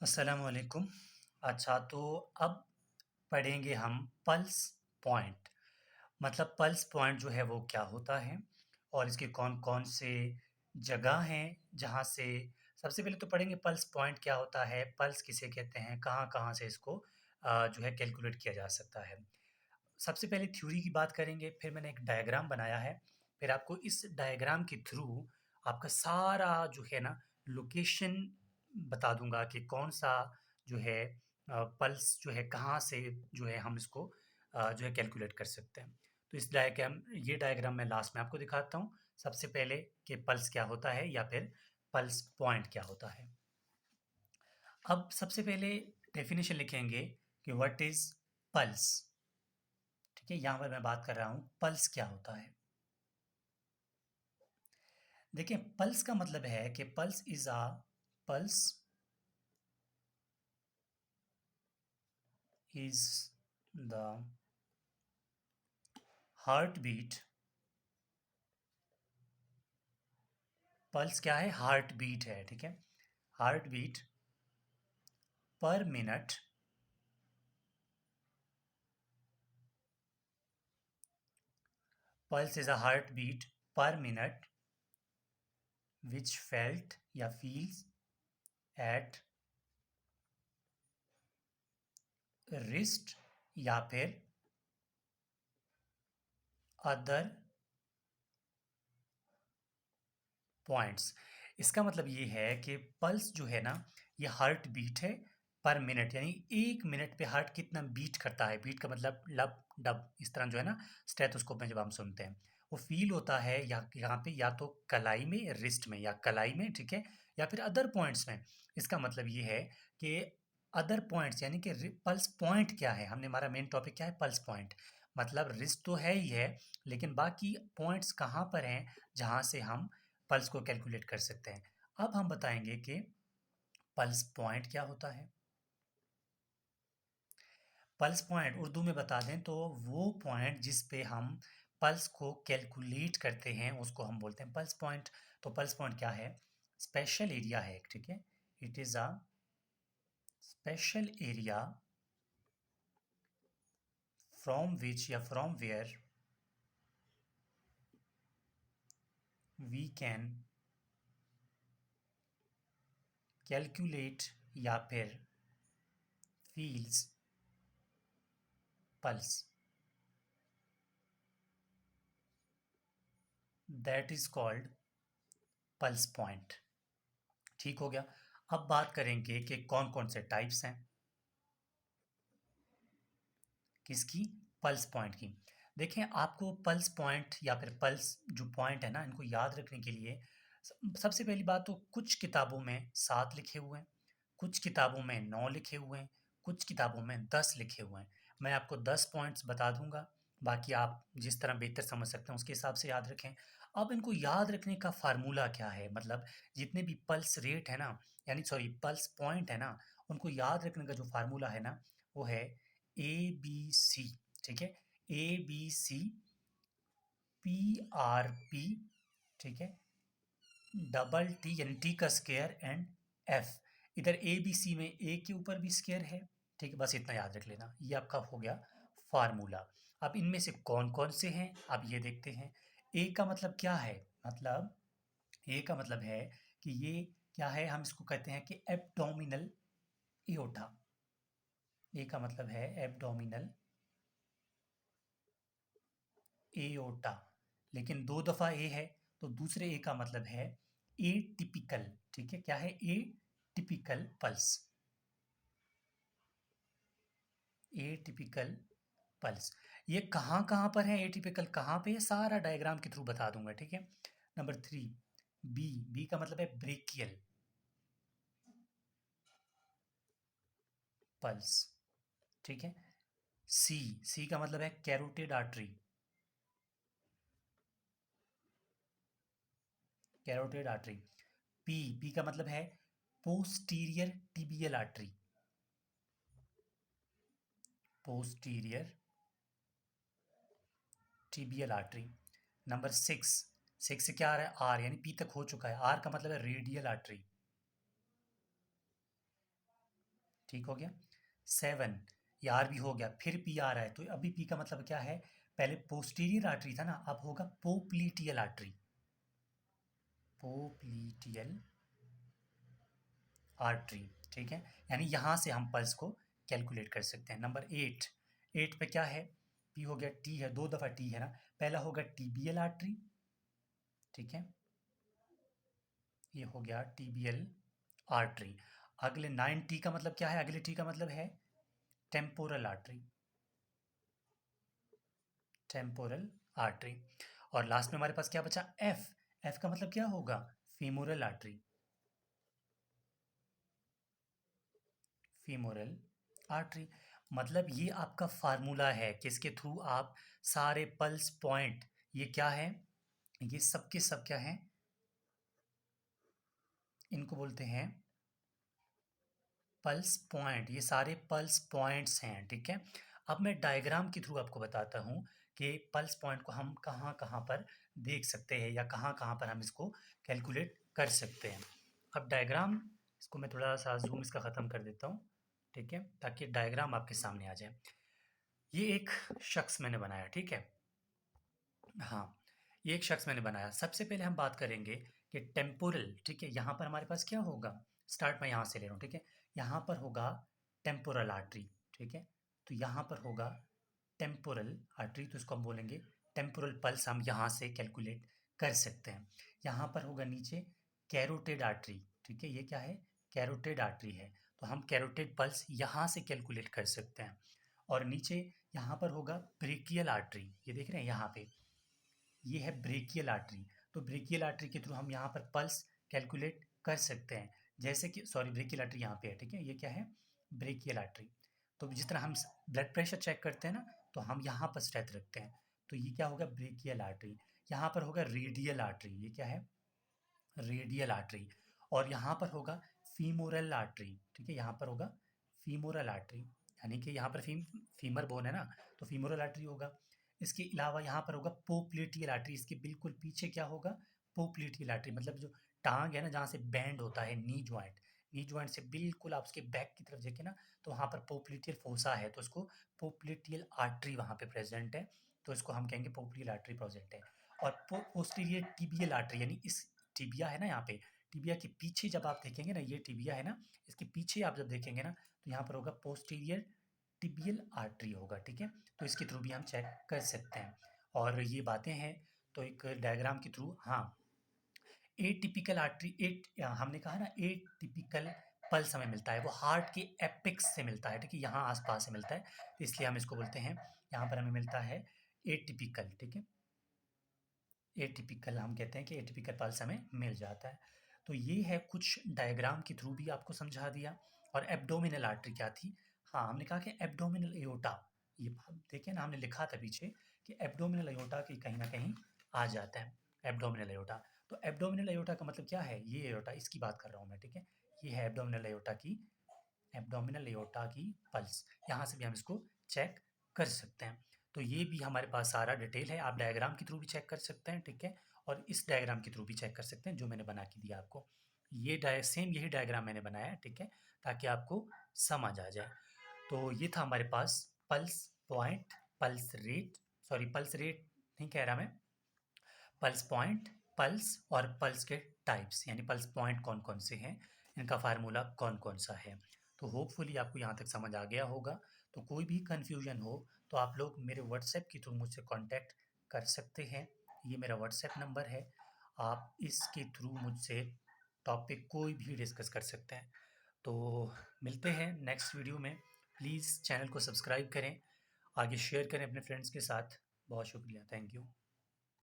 अस्सलाम वालेकुम। अच्छा, तो अब पढ़ेंगे हम पल्स पॉइंट। मतलब पल्स पॉइंट जो है वो क्या होता है और इसके कौन-कौन से जगह हैं जहाँ से सबसे पहले तो पढ़ेंगे पल्स पॉइंट क्या होता है, पल्स किसे कहते हैं, कहाँ-कहाँ से इसको जो है कैलकुलेट किया जा सकता है। सबसे पहले थ्योरी की बात करेंगे, फिर मैंने एक डायग्राम बनाया है, फिर आपको इस डायग्राम के थ्रू आपका सारा जो है ना लोकेशन बता दूँगा कि कौन-सा जो है पल्स जो है कहाँ से जो है हम इसको जो है कैलकुलेट कर सकते हैं। तो इस डायग्राम ये डायग्राम मैं लास्ट में आपको दिखाता हूँ। सबसे पहले कि पल्स क्या होता है या फिर पल्स पॉइंट क्या होता है। अब सबसे पहले डेफिनिशन लिखेंगे कि व्हाट इज़ पल्स। ठीक है, यहाँ पर मैं बात कर रहा हूँ पल्स क्या होता है। देखिए पल्स का मतलब है कि pulse is the heart beat. Pulse क्या है? हार्ट बीट है। ठीक है, heart beat per minute pulse is a heart beat per minute which felt या फील्स एट रिस्ट या फिर अदर पॉइंट्स। इसका मतलब ये है कि पल्स जो है ना ये हार्ट बीट है पर मिनट, यानी एक मिनट पे हार्ट कितना बीट करता है। बीट का मतलब लब डब इस तरह जो है ना स्टेथोस्कोप में जब हम सुनते हैं वो फील होता है या यहाँ पे या तो कलाई में, रिस्ट में या कलाई में, ठीक है, या फिर अदर पॉइंट्स में। इसका मतलब ये है कि अदर पॉइंट्स यानी कि पल्स पॉइंट क्या है, हमने हमारा मेन टॉपिक क्या है पल्स पॉइंट। मतलब रिस्ट तो है ही है लेकिन बाकी पॉइंट्स कहाँ पर हैं जहाँ से हम पल्स को कैलकुलेट कर सकते हैं। अब हम बताएंगे कि पल्स पॉइंट क्या होता है। पल्स पॉइंट उर्दू में बता दें तो वो पॉइंट जिस पे हम पल्स को कैलकुलेट करते हैं उसको हम बोलते हैं पल्स पॉइंट। तो पल्स पॉइंट क्या है? स्पेशल एरिया है एक, ठीक है, it is a special area from which या from where we can calculate या फिर feels pulse, that is called pulse point. ठीक हो गया। अब बात करेंगे कि कौन कौन से टाइप्स हैं किसकी, पल्स पॉइंट की। देखें आपको पल्स पॉइंट या फिर पल्स जो पॉइंट है ना इनको याद रखने के लिए सबसे पहली बात तो कुछ किताबों में 7 लिखे हुए हैं, कुछ किताबों में 9 लिखे हुए हैं, कुछ किताबों में 10 लिखे हुए हैं। मैं आपको 10 पॉइंट्स बता दूंगा, बाकी आप जिस तरह बेहतर समझ सकते हैं उसके हिसाब से याद रखें। अब इनको याद रखने का फार्मूला क्या है, मतलब जितने भी पल्स रेट है ना, यानी सॉरी पल्स पॉइंट है ना, उनको याद रखने का जो फार्मूला है ना वो है ABC। ठीक है, ABC PRP, ठीक है, डबल टी यानी टी का स्क्वायर एंड एफ। इधर ए बी सी में ए के ऊपर भी स्क्वायर है। ठीक है, बस इतना याद रख लेना, ये आपका हो गया फार्मूला। अब इनमें से कौन कौन से हैं अब ये देखते हैं। ए का मतलब क्या है? मतलब ए का मतलब है कि ये क्या है, हम इसको कहते हैं कि एब्डोमिनल एओर्टा। ए का मतलब है एब्डोमिनल एओर्टा। लेकिन दो दफा ए है तो दूसरे ए का मतलब है ए टिपिकल। ठीक है, क्या है? ए टिपिकल पल्स, ए टिपिकल पल्स। ये कहाँ कहाँ पर है, ए टिपिकल कहाँ पे है, सारा डायग्राम के थ्रू बता दूंगा। ठीक है, नंबर 3 बी, बी का मतलब है ब्रेकियल पल्स। ठीक है, सी, सी का मतलब है carotid artery, carotid artery. P, P का मतलब है posterior tibial artery, posterior tibial artery. Number 6, 6 से क्या आ रहा है? आर, यानी पी तक हो चुका है। आर का मतलब है रेडियल आर्टरी, ठीक हो गया। 7 ये आर भी हो गया, फिर पी आ रहा है, तो अभी पी का मतलब क्या है, पहले पोस्टीरियर आर्टरी था ना, अब होगा पोप्लीटियल आर्टरी, पोप्लीटियल आर्टरी। ठीक है, यानी यहाँ से हम पल्स को कैलकुलेट कर सकते हैं। नंबर 8, 8 पे क्या है, पी हो गया, टी है, 2 दफ़ा टी है ना, पहला होगा टीबीएल आर्टरी। ठीक है, ये हो गया टीबीएल आर्टरी। अगले 9 टी का मतलब क्या है, अगले टी का मतलब है टेम्पोरल आर्टरी, टेम्पोरल आर्टरी। और लास्ट में हमारे पास क्या बचा, एफ, एफ का मतलब क्या होगा, फीमोरल आर्टरी, फीमोरल आर्टरी। मतलब ये आपका फार्मूला है कि इसके थ्रू आप सारे पल्स पॉइंट, ये क्या है, ये सब के सब क्या हैं, इनको बोलते हैं पल्स पॉइंट, ये सारे पल्स पॉइंट्स हैं। ठीक है, अब मैं डायग्राम के थ्रू आपको बताता हूँ कि पल्स पॉइंट को हम कहाँ कहाँ पर देख सकते हैं या कहाँ कहाँ पर हम इसको कैलकुलेट कर सकते हैं। अब डायग्राम, इसको मैं थोड़ा सा जूम इसका ख़त्म कर देता हूँ, ठीक है, ताकि डायग्राम आपके सामने आ जाए। ये एक शख्स मैंने बनाया, ठीक है, हाँ, ये एक शख्स मैंने बनाया। सबसे पहले हम बात करेंगे कि टेम्पोरल, ठीक है, यहाँ पर हमारे पास क्या होगा, स्टार्ट मैं यहाँ से ले रहा हूँ, ठीक है, यहाँ पर होगा टेम्पोरल आर्टरी, ठीक है, तो यहाँ पर होगा टेम्पोरल आर्टरी, तो इसको हम बोलेंगे टेम्पोरल पल्स, हम यहाँ से कैलकुलेट कर सकते हैं। यहाँ पर होगा नीचे कैरोटेड आर्टरी, ठीक है, ये क्या है, कैरोटेड आर्टरी है, तो हम कैरोटेड पल्स यहाँ से कैलकुलेट कर सकते हैं। और नीचे यहाँ पर होगा ब्रेकियल आर्टरी, ये देख रहे हैं यहाँ पे, ये है ब्रेकियल आर्टरी, तो ब्रेकियल आर्टरी के थ्रू हम यहाँ पर पल्स कैलकुलेट कर सकते हैं। जैसे कि सॉरी, ब्रेकियल आर्टरी यहाँ पे है, ठीक है, ये क्या है, ब्रेकियल आर्टरी। तो जिस तरह हम ब्लड प्रेशर चेक करते हैं ना, तो हम यहाँ पर स्ट्रेथ रखते हैं, तो ये क्या होगा, ब्रेकियल आर्टरी। यहाँ पर होगा रेडियल आर्टरी, ये क्या है, रेडियल आर्टरी। और यहाँ पर होगा फीमोरल आर्टरी, ठीक है, यहाँ पर होगा फीमोरल आर्टरी, यानी कि यहाँ पर फीमर बोन है ना, तो फीमोरल आर्टरी होगा। इसके अलावा यहाँ पर होगा पोप्लेटियल आर्टरी, इसके बिल्कुल पीछे क्या होगा, पोप्लेटियल आर्टरी, मतलब जो टांग है ना, जहाँ से बैंड होता है नी ज्वाइंट, नी ज्वाइंट से बिल्कुल आप उसके बैक की तरफ देखें ना, तो वहाँ पर पोप्लेटियल फोसा है, तो उसको पोप्लेटियल आर्टरी वहाँ पे प्रेजेंट है, तो इसको हम कहेंगे पोप्लियल आर्टरी प्रेजेंट है। और पोस्टीरियर टिबियल आर्टरी, यानी इस टिबिया है ना यहाँ पे, टिबिया के पीछे जब आप देखेंगे ना, ये टिबिया है ना, इसके पीछे आप जब देखेंगे ना, तो यहाँ पर होगा पोस्टीरियर टिबियल आर्टरी होगा, ठीक है, तो इसके थ्रू भी हम चेक कर सकते हैं। और ये बातें हैं, तो एक डायग्राम के थ्रू, हाँ, ए टिपिकल आर्टरी, एट हमने कहा ना, ए टिपिकल पल्स हमें मिलता है, वो हार्ट के एपिक्स से मिलता है, ठीक है, यहाँ आसपास से मिलता है, तो इसलिए हम इसको बोलते हैं, यहाँ पर हमें मिलता है ए टिपिकल, ठीक है, एटिपिकल, हम कहते हैं कि एटिपिकल पल्स हमें मिल जाता है। तो ये है कुछ डायग्राम के थ्रू भी आपको समझा दिया। और एब्डोमिनल आर्टरी क्या थी, हाँ, हमने कहा कि एब्डोमिनल एओर्टा, ये देखिए ना, हमने लिखा था पीछे कि एब्डोमिनल एओर्टा की कहीं ना कहीं आ जाता है, एब्डोमिनल एओर्टा। तो एब्डोमिनल एओर्टा का मतलब क्या है, ये एओर्टा, इसकी बात कर रहा हूँ मैं, ठीक है, ये है एब्डोमिनल एओर्टा की, एब्डोमिनल एओर्टा की पल्स, यहाँ से भी हम इसको चेक कर सकते हैं। तो ये भी हमारे पास सारा डिटेल है, आप डायग्राम के थ्रू भी चेक कर सकते हैं, ठीक है, और इस डायग्राम के थ्रू भी चेक कर सकते हैं जो मैंने बना के दिया आपको। ये सेम यही डायग्राम मैंने बनाया है, ठीक है, ताकि आपको समझ आ जाए। तो ये था हमारे पास pulse point, pulse rate, sorry pulse rate नहीं कह रहा मैं, पल्स पॉइंट, पल्स और पल्स के टाइप्स, यानी पल्स पॉइंट कौन कौन से हैं, इनका फार्मूला कौन कौन सा है। तो होपफुली आपको यहाँ तक समझ आ गया होगा। तो कोई भी कन्फ्यूजन हो तो आप लोग मेरे व्हाट्सएप के थ्रू मुझसे कांटेक्ट कर सकते हैं, ये मेरा व्हाट्सएप नंबर है, आप इसके थ्रू मुझसे टॉपिक कोई भी डिस्कस कर सकते हैं। तो मिलते हैं नेक्स्ट वीडियो में, प्लीज़ चैनल को सब्सक्राइब करें, आगे शेयर करें अपने फ्रेंड्स के साथ। बहुत शुक्रिया, थैंक यू।